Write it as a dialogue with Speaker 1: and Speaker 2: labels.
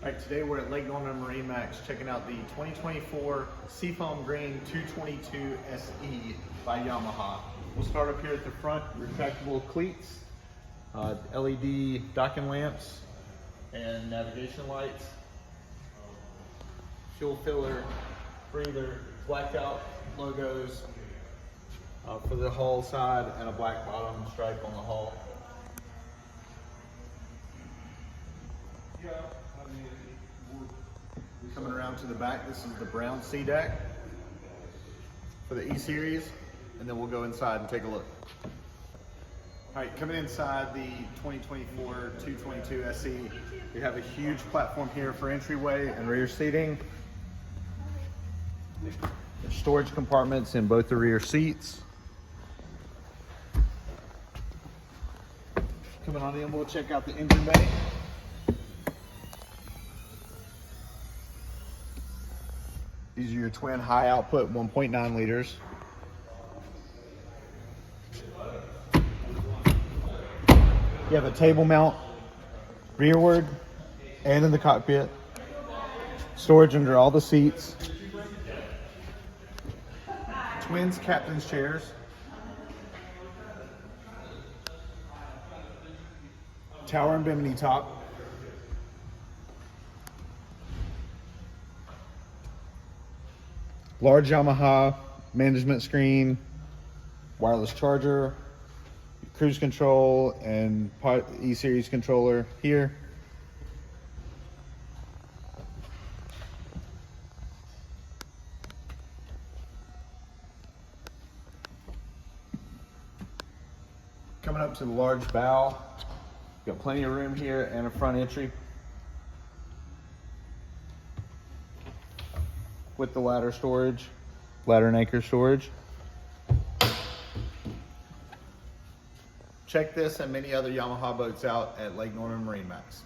Speaker 1: All right, today we're at Lake Norman MarineMax checking out the 2024 Seafoam Green 222 SE by Yamaha. We'll start up here at the front, retractable cleats, LED docking lamps, and navigation lights, fuel filler, breather, blacked out logos for the hull side, and a black bottom stripe on the hull. Coming around to the back, this is the brown sea deck for the E-Series, and then we'll go inside and take a look. All right, coming inside the 2024 222 SE, we have a huge platform here for entryway and rear seating. There's storage compartments in both the rear seats. Coming on in, we'll check out the engine bay. These are your twin high output 1.9 liters. You have a table mount rearward and in the cockpit. Storage under all the seats. Twins captain's chairs. Tower and bimini top. Large Yamaha management screen, wireless charger, cruise control, and E-Series controller here. Coming up to the large bow, got plenty of room here and a front entry with the ladder storage, ladder and anchor storage. Check this and many other Yamaha boats out at Lake Norman MarineMax.